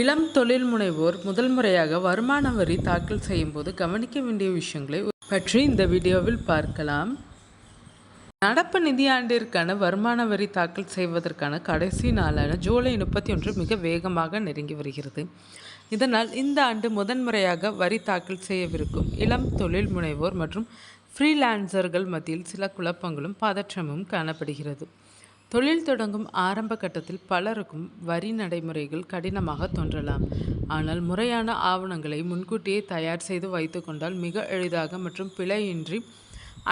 இளம் தொழில் முனைவோர் முதல் முறையாக வருமான வரி தாக்கல் செய்யும்போது கவனிக்க வேண்டிய விஷயங்களை பற்றி இந்த வீடியோவில் பார்க்கலாம். நடப்பு நிதியாண்டிற்கான வருமான வரி தாக்கல் செய்வதற்கான கடைசி நாளான ஜூலை 31 மிக வேகமாக நெருங்கி வருகிறது. இதனால் இந்த ஆண்டு முதன்முறையாக வரி தாக்கல் செய்யவிருக்கும் இளம் தொழில் முனைவோர் மற்றும் ஃப்ரீலான்சர்கள் மத்தியில் சில குழப்பங்களும் பதற்றமும் காணப்படுகிறது. தொழில் தொடங்கும் ஆரம்ப கட்டத்தில் பலருக்கும் வரி நடைமுறைகள் கடினமாக தோன்றலாம். ஆனால் முறையான ஆவணங்களை முன்கூட்டியே தயார் செய்து வைத்து கொண்டால் மிக எளிதாக மற்றும் பிழையின்றி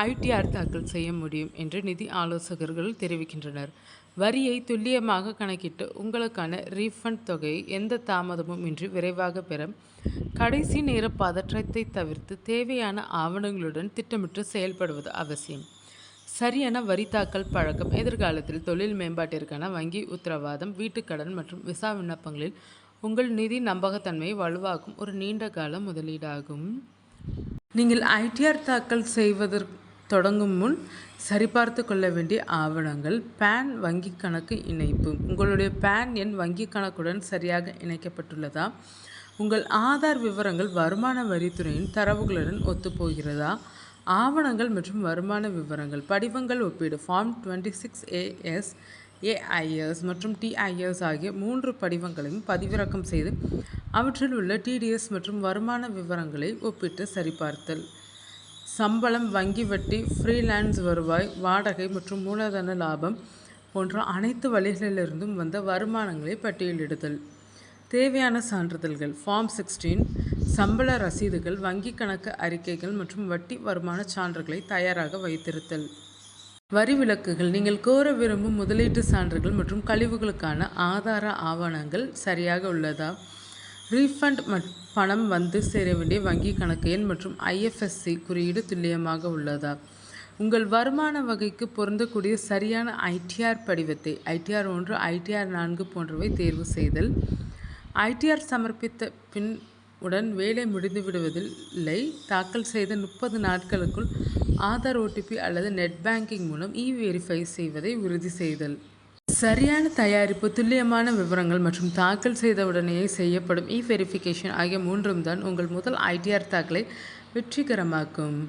ஐடிஆர் தாக்கல் செய்ய முடியும் என்று நிதி ஆலோசகர்கள் தெரிவிக்கின்றனர். வரியை துல்லியமாக கணக்கிட்டு உங்களுக்கான ரீஃபண்ட் தொகையை எந்த தாமதமும் இன்றி விரைவாக பெற கடைசி நேர பதற்றத்தை தவிர்த்து தேவையான ஆவணங்களுடன் திட்டமிட்டு செயல்படுவது அவசியம். சரியான வரி தாக்கல் பழக்கம் எதிர்காலத்தில் தொழில் மேம்பாட்டிற்கான வங்கி உத்தரவாதம், வீட்டுக்கடன் மற்றும் விசா விண்ணப்பங்களில் உங்கள் நிதி நம்பகத்தன்மையை வலுவாக்கும் ஒரு நீண்ட கால முதலீடாகும். நீங்கள் ஐடிஆர் தாக்கல் செய்வதற்கு தொடங்கும் முன் சரிபார்த்து கொள்ள வேண்டிய ஆவணங்கள்: பேன் வங்கி கணக்கு இணைப்பு. உங்களுடைய பேன் எண் வங்கி கணக்குடன் சரியாக இணைக்கப்பட்டுள்ளதா? உங்கள் ஆதார் விவரங்கள் வருமான வரித்துறையின் தரவுகளுடன் ஒத்துப்போகிறதா? ஆவணங்கள் மற்றும் வருமான விவரங்கள் படிவங்கள் ஒப்பீடு. ஃபார்ம் 26AS, AIS மற்றும் TIS ஆகிய 3 படிவங்களையும் பதிவிறக்கம் செய்து அவற்றில் உள்ள TDS மற்றும் வருமான விவரங்களை ஒப்பிட்டு சரிபார்த்தல். சம்பளம், வங்கி வட்டி, ஃப்ரீலான்ஸ் வருவாய், வாடகை மற்றும் மூலதன லாபம் போன்ற அனைத்து வழிகளிலிருந்தும் வந்த வருமானங்களை பட்டியலிடுதல். தேவையான சான்றிதழ்கள்: ஃபார்ம் 16 சம்பள ரசீதுகள், வங்கி கணக்கு அறிக்கைகள் மற்றும் வட்டி வருமான சான்றுகளை தயாராக வைத்திருத்தல். வரி விலக்குகள்: நீங்கள் கோர விரும்பும் முதலீட்டு சான்றுகள் மற்றும் கழிவுகளுக்கான ஆதார ஆவணங்கள் சரியாக உள்ளதா? ரீஃபண்ட் பணம் வந்து சேர வேண்டிய வங்கி கணக்கு எண் மற்றும் IFSC குறியீடு துல்லியமாக உள்ளதா? உங்கள் வருமான வகைக்கு பொருந்தக்கூடிய சரியான ஐடிஆர் படிவத்தை ITR 1, ITR 4 போன்றவை தேர்வு செய்தல். ஐடிஆர் சமர்ப்பித்த பின் உடன் வேலை முடிந்து விடுவதில்லை. தாக்கல் செய்த 30 நாட்களுக்குள் ஆதார் OTP அல்லது நெட் பேங்கிங் மூலம் வெரிஃபை செய்வதை உறுதி செய்தல். சரியான தயாரிப்பு, துல்லியமான விவரங்கள் மற்றும் தாக்கல் செய்தவுடனேயே செய்யப்படும் வெரிஃபிகேஷன் ஆகிய 3ம் தான் உங்கள் முதல் ஐடிஆர் தாக்கலை வெற்றிகரமாக்கும்.